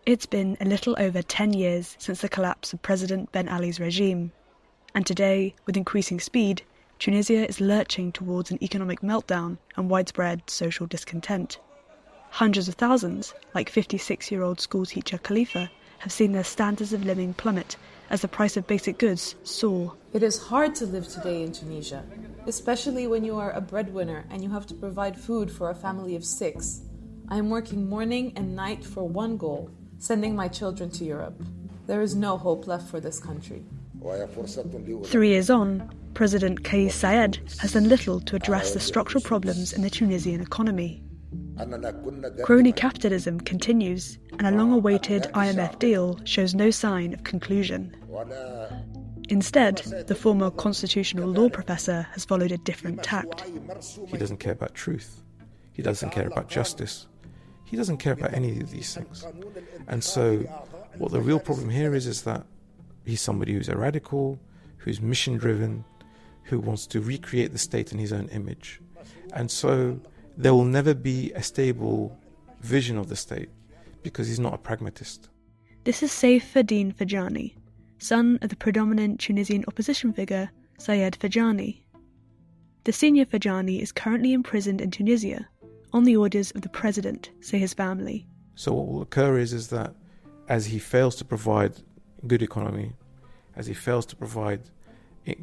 It's been a little over 10 years since the collapse of President Ben Ali's regime, and today, with increasing speed, Tunisia is lurching towards an economic meltdown and widespread social discontent. Hundreds of thousands, like 56-year-old schoolteacher Khalifa, have seen their standards of living plummet as the price of basic goods soar. It is hard to live today in Tunisia, especially when you are a breadwinner and you have to provide food for a family of 6. I am working morning and night for one goal: sending my children to Europe. There is no hope left for this country. 3 years on, President Kais Saied has done little to address the structural problems in the Tunisian economy. Crony capitalism continues, and a long-awaited IMF deal shows no sign of conclusion. Instead, the former constitutional law professor has followed a different tact. He doesn't care about truth. He doesn't care about justice. He doesn't care about any of these things. And so what the real problem here is that he's somebody who's a radical, who's mission-driven, who wants to recreate the state in his own image. And so there will never be a stable vision of the state because he's not a pragmatist. This is Saif Fadine Fajani, son of the predominant Tunisian opposition figure Sayed Fajani. The senior Fajani is currently imprisoned in Tunisia on the orders of the president, say his family. So what will occur is that as he fails to provide good economy, as he fails to provide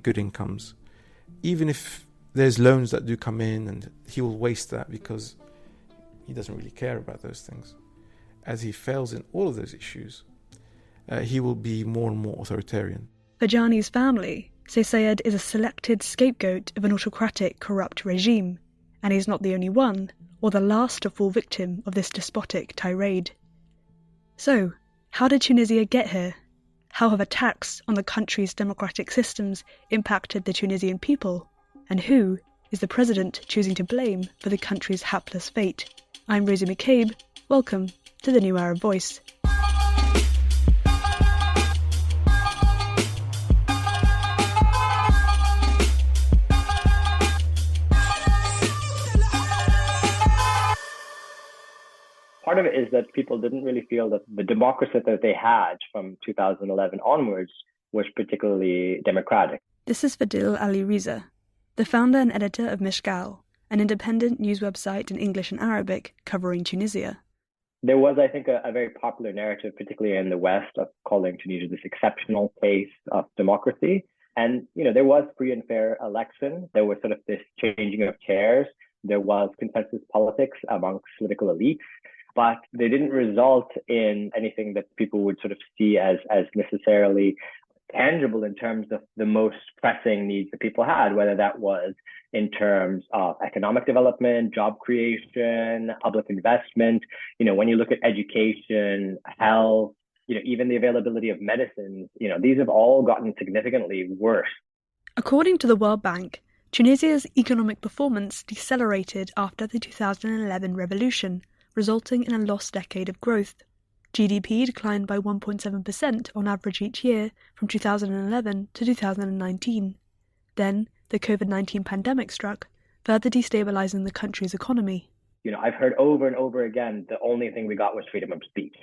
good incomes, even if there's loans that do come in, and he will waste that because he doesn't really care about those things. As he fails in all of those issues, he will be more and more authoritarian. Fajani's family say Saied is a selected scapegoat of an autocratic, corrupt regime, and he's not the only one, or the last to fall victim of this despotic tirade. So, how did Tunisia get here? How have attacks on the country's democratic systems impacted the Tunisian people? And who is the president choosing to blame for the country's hapless fate? I'm Rosie McCabe. Welcome to the New Arab Voice. Part of it is that people didn't really feel that the democracy that they had from 2011 onwards was particularly democratic. This is Fadil Ali Riza, the founder and editor of Mishgal, an independent news website in English and Arabic covering Tunisia. There was, I think, a very popular narrative, particularly in the West, of calling Tunisia this exceptional case of democracy. And, there was free and fair election. There was sort of this changing of chairs. There was consensus politics amongst political elites, but they didn't result in anything that people would sort of see as necessarily tangible in terms of the most pressing needs that people had, whether that was in terms of economic development, job creation, public investment. When you look at education, health, even the availability of medicines, these have all gotten significantly worse. According to the World Bank, Tunisia's economic performance decelerated after the 2011 revolution, resulting in a lost decade of growth. GDP declined by 1.7% on average each year from 2011 to 2019. Then, the COVID-19 pandemic struck, further destabilizing the country's economy. I've heard over and over again, the only thing we got was freedom of speech,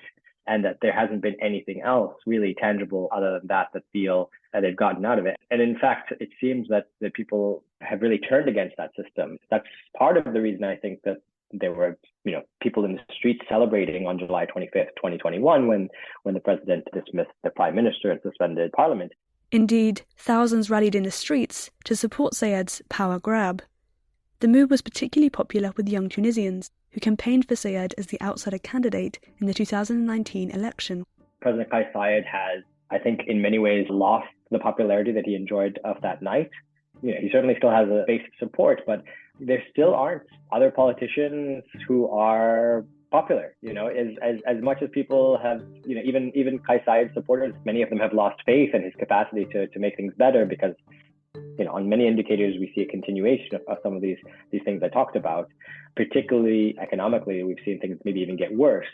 and that there hasn't been anything else really tangible other than that feel that they've gotten out of it. And in fact, it seems that the people have really turned against that system. That's part of the reason I think that there were, people in the streets celebrating on July 25th, 2021, when the president dismissed the prime minister and suspended parliament. Indeed, thousands rallied in the streets to support Sayed's power grab. The move was particularly popular with young Tunisians, who campaigned for Saied as the outsider candidate in the 2019 election. President Kais Saied has, I think, in many ways lost the popularity that he enjoyed of that night. He certainly still has a base of support, but there still aren't other politicians who are popular. As much as people have, even Kais Saied supporters, many of them have lost faith in his capacity to make things better because, on many indicators, we see a continuation of some of these things I talked about. Particularly economically, we've seen things maybe even get worse.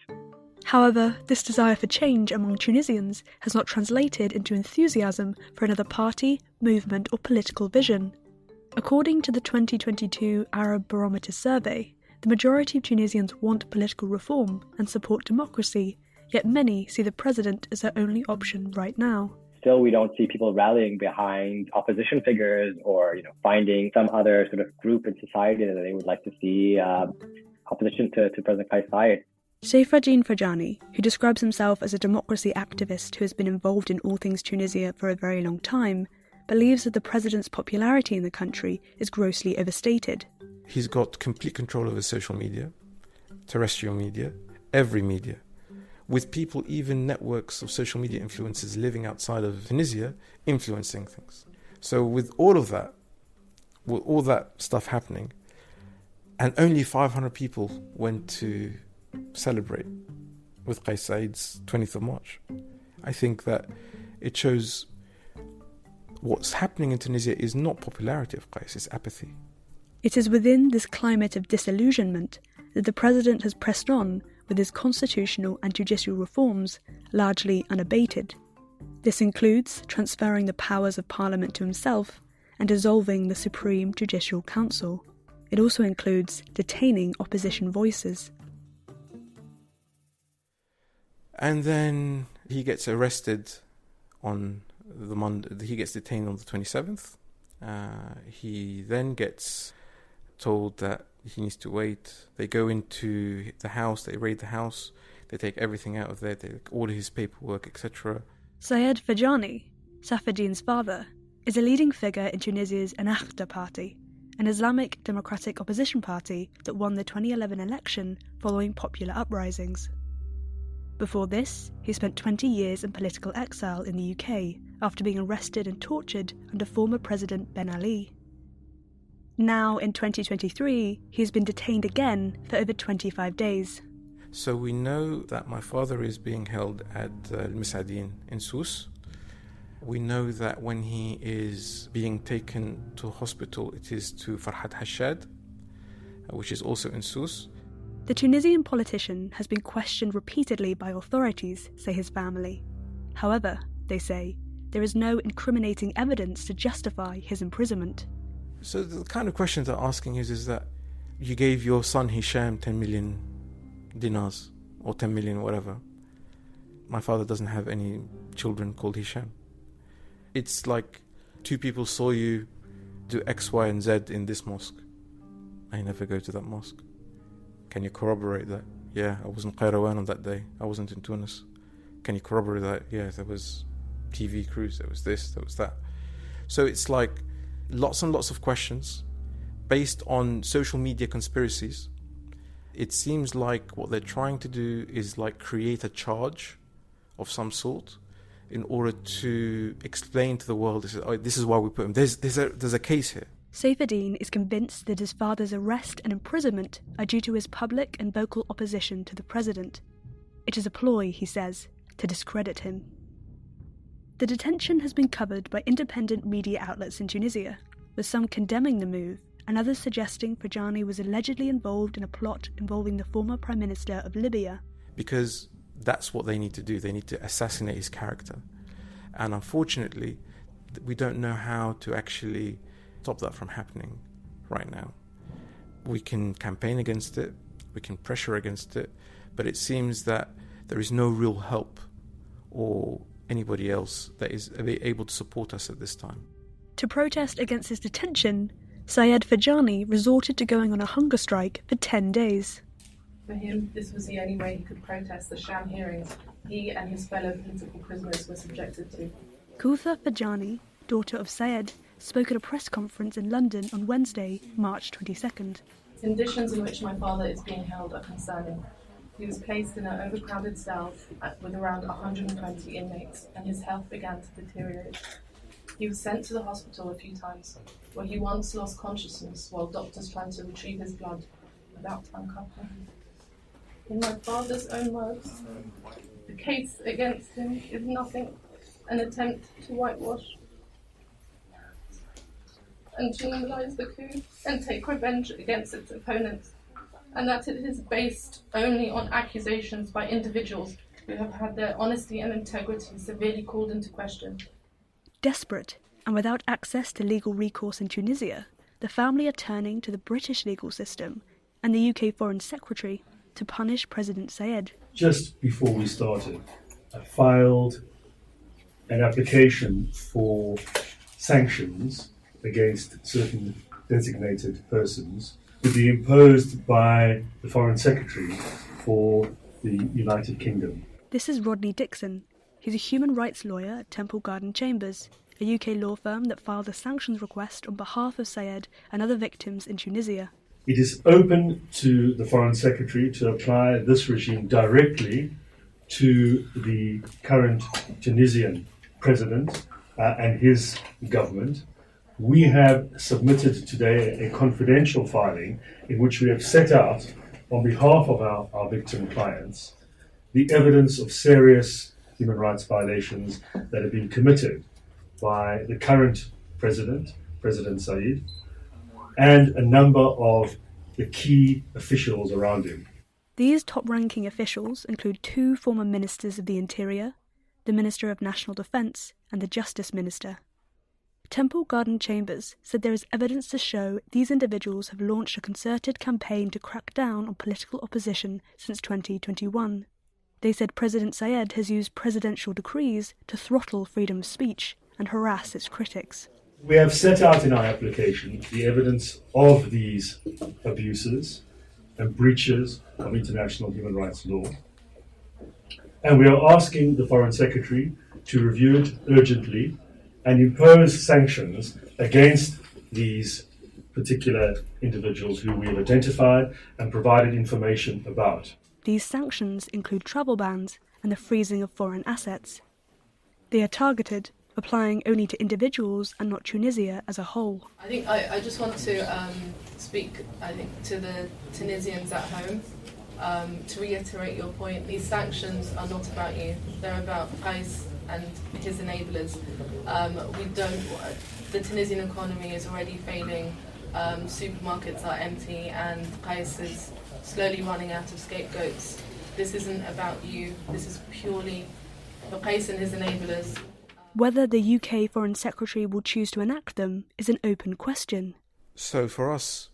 However, this desire for change among Tunisians has not translated into enthusiasm for another party, movement, or political vision. According to the 2022 Arab Barometer survey, the majority of Tunisians want political reform and support democracy, Yet many see the president as their only option right now. Still, we don't see people rallying behind opposition figures or, finding some other sort of group in society that they would like to see opposition to President Kais Saied. Seyfeddin Fajani, who describes himself as a democracy activist who has been involved in all things Tunisia for a very long time, believes that the president's popularity in the country is grossly overstated. He's got complete control over social media, terrestrial media, every media, with people, even networks of social media influencers living outside of Tunisia, influencing things. So with all that stuff happening, and only 500 people went to celebrate with Kais Saied's 20th of March. I think that it shows what's happening in Tunisia is not popularity of Kais, it's apathy. It is within this climate of disillusionment that the president has pressed on with his constitutional and judicial reforms, largely unabated. This includes transferring the powers of parliament to himself and dissolving the Supreme Judicial Council. It also includes detaining opposition voices. And then he gets arrested on the Monday. He gets detained on the 27th. He then gets told that he needs to wait. They go into the house, they raid the house, they take everything out of there, they order his paperwork, etc. Saied Fajani, Safeddin's father, is a leading figure in Tunisia's Ennahda party, an Islamic democratic opposition party that won the 2011 election following popular uprisings. Before this, he spent 20 years in political exile in the UK after being arrested and tortured under former President Ben Ali. Now, in 2023, he's been detained again for over 25 days. So we know that my father is being held at Al-Misadin in Sousse. We know that when he is being taken to hospital, it is to Farhat Hashad, which is also in Sousse. The Tunisian politician has been questioned repeatedly by authorities, say his family. However, they say, there is no incriminating evidence to justify his imprisonment. So the kind of questions they're asking is that you gave your son Hisham 10 million dinars or 10 million whatever. My father doesn't have any children called Hisham. It's like two people saw you do X, Y, and Z in this mosque. I never go to that mosque. Can you corroborate that? Yeah, I was in Qayrawan on that day. I wasn't in Tunis. Can you corroborate that? Yeah, there was TV crews, there was this, there was that. So it's like lots and lots of questions based on social media conspiracies. It seems like what they're trying to do is like create a charge of some sort in order to explain to the world, this is why we put him. There's a case here. Seyfeddin is convinced that his father's arrest and imprisonment are due to his public and vocal opposition to the president. It is a ploy, he says, to discredit him. The detention has been covered by independent media outlets in Tunisia, with some condemning the move and others suggesting Fajani was allegedly involved in a plot involving the former Prime Minister of Libya. Because that's what they need to do. They need to assassinate his character. And unfortunately, we don't know how to actually stop that from happening right now. We can campaign against it, we can pressure against it, but it seems that there is no real help or anybody else that is able to support us at this time. To protest against his detention, Saied Fajani resorted to going on a hunger strike for 10 days. For him, this was the only way he could protest the sham hearings he and his fellow political prisoners were subjected to. Koutha Fajani, daughter of Saied, spoke at a press conference in London on Wednesday, March 22nd. The conditions in which my father is being held are concerning. He was placed in an overcrowded cell with around 120 inmates, and his health began to deteriorate. He was sent to the hospital a few times, where he once lost consciousness while doctors tried to retrieve his blood without uncoupling him. In my father's own words, the case against him is nothing, an attempt to whitewash and to normalise the coup and take revenge against its opponents, and that it is based only on accusations by individuals who have had their honesty and integrity severely called into question. Desperate, and without access to legal recourse in Tunisia, the family are turning to the British legal system and the UK Foreign Secretary to punish President Saied. just before we started, I filed an application for sanctions against certain designated persons to be imposed by the Foreign Secretary for the United Kingdom. This is Rodney Dixon. He's a human rights lawyer at Temple Garden Chambers, a UK law firm that filed a sanctions request on behalf of Saied and other victims in Tunisia. It is open to the Foreign Secretary to apply this regime directly to the current Tunisian president and his government. We have submitted today a confidential filing in which we have set out, on behalf of our victim clients, the evidence of serious human rights violations that have been committed by the current president, President Saied, and a number of the key officials around him. These top-ranking officials include 2 former ministers of the Interior, the Minister of National Defence and the Justice Minister. Temple Garden Chambers said there is evidence to show these individuals have launched a concerted campaign to crack down on political opposition since 2021. They said President Saied has used presidential decrees to throttle freedom of speech and harass its critics. We have set out in our application the evidence of these abuses and breaches of international human rights law. And we are asking the Foreign Secretary to review it urgently and impose sanctions against these particular individuals who we have identified and provided information about. These sanctions include travel bans and the freezing of foreign assets. They are targeted, applying only to individuals and not Tunisia as a whole. I think I just want to speak, to the Tunisians at home. To reiterate your point, these sanctions are not about you. They're about Kais and his enablers. The Tunisian economy is already failing. Supermarkets are empty, and Kais is slowly running out of scapegoats. This isn't about you. This is purely for Kais and his enablers. Whether the UK Foreign Secretary will choose to enact them is an open question. So for us,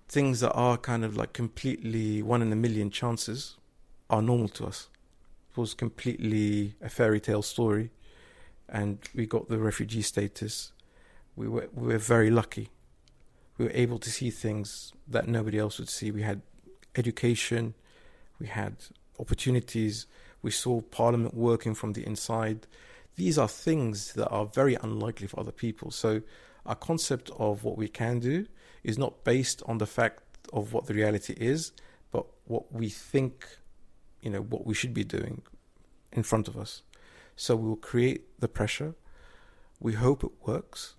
things that are kind of like completely 1 in a million chances are normal to us. It was completely a fairy tale story, and we got the refugee status. We were very lucky. We were able to see things that nobody else would see. We had education, we had opportunities, we saw Parliament working from the inside. These are things that are very unlikely for other people. So our concept of what we can do is not based on the fact of what the reality is, but what we think, what we should be doing in front of us. So we will create the pressure. We hope it works.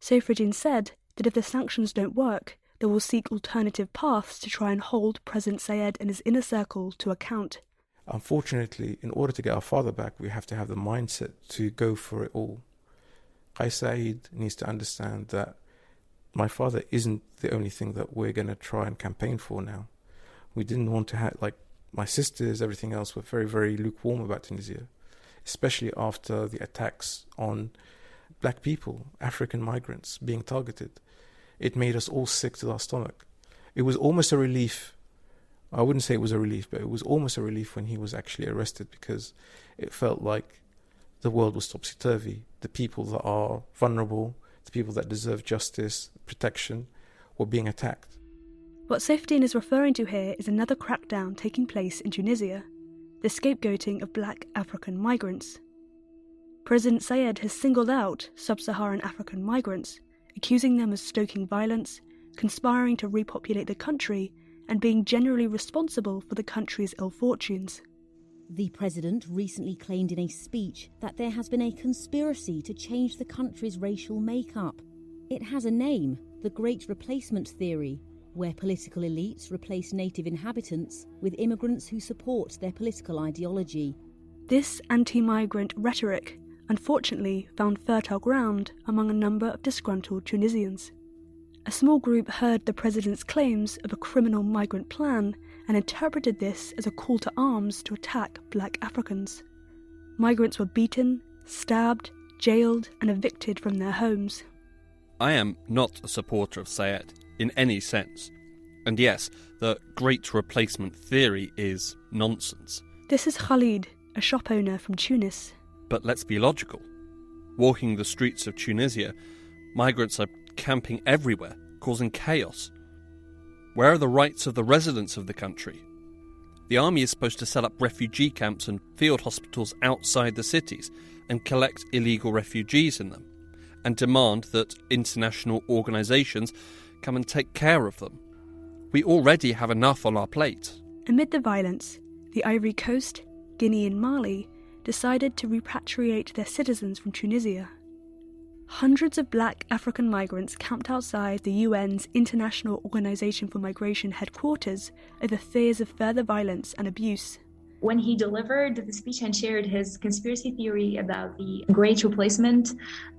Seyfriddin said that if the sanctions don't work, they will seek alternative paths to try and hold President Saied and his inner circle to account. Unfortunately, in order to get our father back, we have to have the mindset to go for it all. Kais Saied needs to understand that my father isn't the only thing that we're going to try and campaign for now. We didn't want to have, my sisters, everything else were very, very lukewarm about Tunisia, especially after the attacks on black people, African migrants being targeted. It made us all sick to our stomach. It was almost a relief. I wouldn't say it was a relief, but it was almost a relief when he was actually arrested, because it felt like the world was topsy-turvy. The people that are vulnerable, the people that deserve justice, protection, were being attacked. What Seyfriddin is referring to here is another crackdown taking place in Tunisia, the scapegoating of black African migrants. President Saied has singled out sub-Saharan African migrants, accusing them of stoking violence, conspiring to repopulate the country, and being generally responsible for the country's ill fortunes. The president recently claimed in a speech that there has been a conspiracy to change the country's racial makeup. It has a name, the Great Replacement Theory, where political elites replace native inhabitants with immigrants who support their political ideology. This anti-migrant rhetoric, unfortunately, found fertile ground among a number of disgruntled Tunisians. A small group heard the president's claims of a criminal migrant plan and interpreted this as a call to arms to attack black Africans. Migrants were beaten, stabbed, jailed, and evicted from their homes. I am not a supporter of Saied in any sense. And yes, the great replacement theory is nonsense. This is Khalid, a shop owner from Tunis. But let's be logical. Walking the streets of Tunisia, migrants are camping everywhere, causing chaos. Where are the rights of the residents of the country? The army is supposed to set up refugee camps and field hospitals outside the cities and collect illegal refugees in them, and demand that international organisations come and take care of them. We already have enough on our plate. Amid the violence, the Ivory Coast, Guinea and Mali decided to repatriate their citizens from Tunisia. Hundreds of black African migrants camped outside the UN's International Organization for Migration headquarters over fears of further violence and abuse. When he delivered the speech and shared his conspiracy theory about the Great Replacement,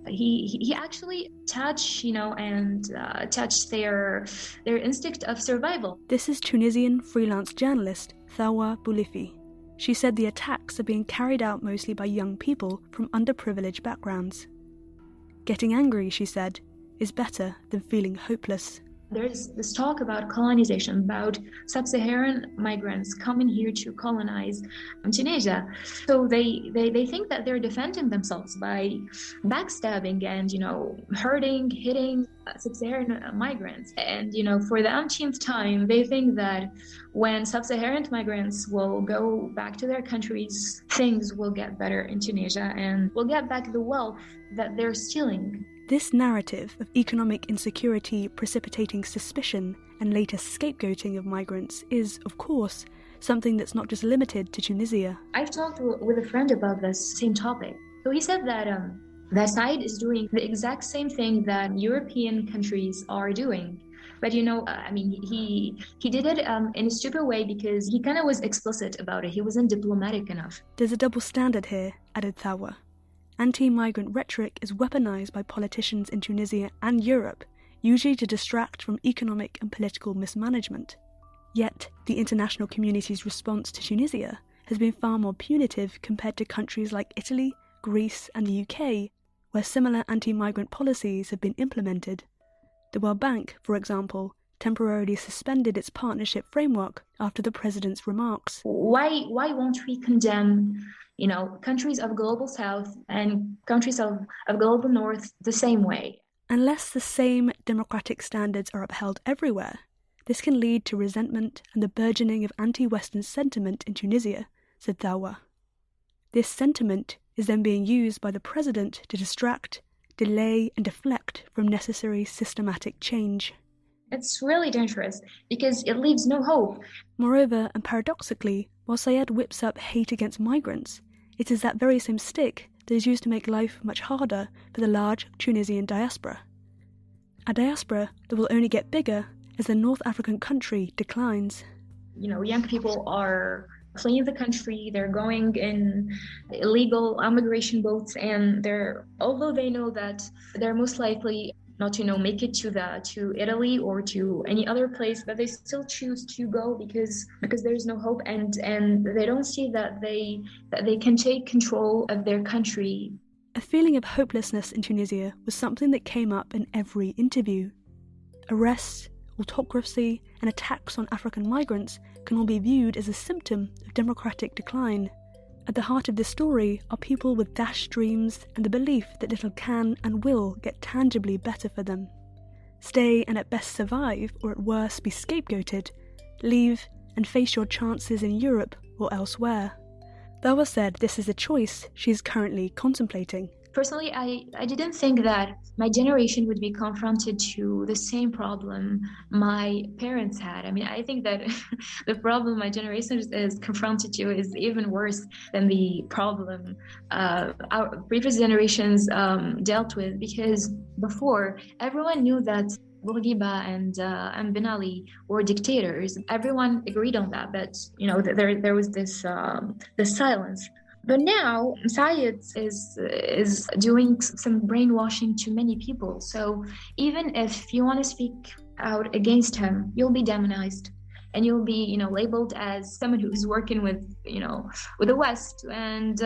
he actually touched their instinct of survival. This is Tunisian freelance journalist Thawa Boulifi. She said the attacks are being carried out mostly by young people from underprivileged backgrounds. Getting angry, she said, is better than feeling hopeless. There's this talk about colonization, about sub-Saharan migrants coming here to colonize Tunisia. So they think that they're defending themselves by backstabbing and, hurting, hitting sub-Saharan migrants. And, for the umpteenth time, they think that when sub-Saharan migrants will go back to their countries, things will get better in Tunisia and will get back the wealth that they're stealing. This narrative of economic insecurity precipitating suspicion and later scapegoating of migrants is, of course, something that's not just limited to Tunisia. I've talked with a friend about this same topic. So he said that Saied is doing the exact same thing that European countries are doing. But, he did it in a stupid way because he kind of was explicit about it. He wasn't diplomatic enough. There's a double standard here, added Thawa. Anti-migrant rhetoric is weaponized by politicians in Tunisia and Europe, usually to distract from economic and political mismanagement. Yet, the international community's response to Tunisia has been far more punitive compared to countries like Italy, Greece and the UK, where similar anti-migrant policies have been implemented. The World Bank, for example, temporarily suspended its partnership framework after the president's remarks. Why won't we condemn countries of global south and countries of global north the same way? Unless the same democratic standards are upheld everywhere, this can lead to resentment and the burgeoning of anti-Western sentiment in Tunisia, said Thawa. This sentiment is then being used by the president to distract, delay and deflect from necessary systematic change. It's really dangerous because it leaves no hope. Moreover, and paradoxically, while Saied whips up hate against migrants, it is that very same stick that is used to make life much harder for the large Tunisian diaspora. A diaspora that will only get bigger as the North African country declines. Young people are fleeing the country, they're going in illegal immigration boats, and although they know that they're most likely not to make it to Italy or to any other place, but they still choose to go because there's no hope and they don't see that they can take control of their country. A feeling of hopelessness in Tunisia was something that came up in every interview. Arrests, autocracy and attacks on African migrants can all be viewed as a symptom of democratic decline. At the heart of this story are people with dashed dreams and the belief that little can and will get tangibly better for them. Stay and at best survive, or at worst be scapegoated, leave and face your chances in Europe or elsewhere. Thawa said this is a choice she is currently contemplating. Personally, I didn't think that my generation would be confronted to the same problem my parents had. I think that the problem my generation is confronted to is even worse than the problem our previous generations dealt with, because before, everyone knew that Bourguiba and Ben Ali were dictators. Everyone agreed on that, but there was this silence. But now Saied is doing some brainwashing to many people. So even if you want to speak out against him, you'll be demonized, and you'll be labeled as someone who's working with the West and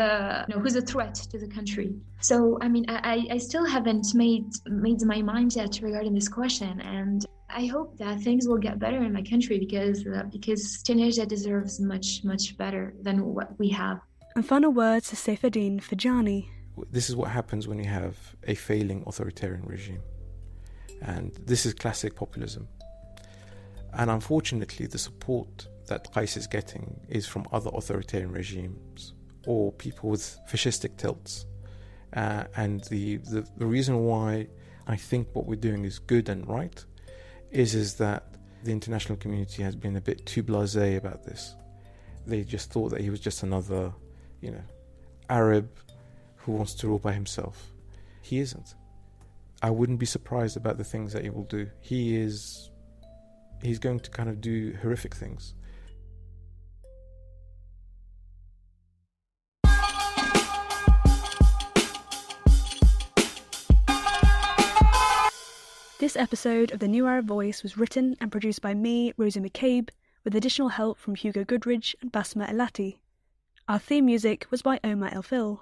who's a threat to the country. So I still haven't made my mind yet regarding this question, and I hope that things will get better in my country because Tunisia deserves much, much better than what we have. And final words to Saifuddin Fajani. This is what happens when you have a failing authoritarian regime. And this is classic populism. And unfortunately, the support that Kais is getting is from other authoritarian regimes or people with fascistic tilts. And the reason why I think what we're doing is good and right is that the international community has been a bit too blasé about this. They just thought that he was just another, Arab who wants to rule by himself. He isn't. I wouldn't be surprised about the things that he will do. He's going to kind of do horrific things. This episode of The New Arab Voice was written and produced by me, Rosie McCabe, with additional help from Hugo Goodridge and Basma Elati. Our theme music was by Omar El-Fil.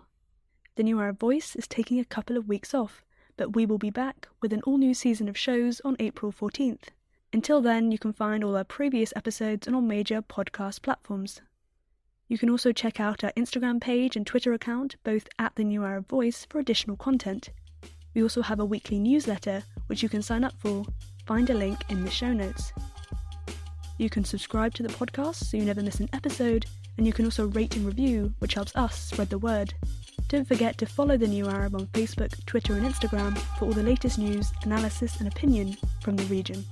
The New Arab Voice is taking a couple of weeks off, but we will be back with an all-new season of shows on April 14th. Until then, you can find all our previous episodes on all major podcast platforms. You can also check out our Instagram page and Twitter account, both at The New Arab Voice, for additional content. We also have a weekly newsletter, which you can sign up for. Find a link in the show notes. You can subscribe to the podcast so you never miss an episode, and you can also rate and review, which helps us spread the word. Don't forget to follow The New Arab on Facebook, Twitter and Instagram for all the latest news, analysis and opinion from the region.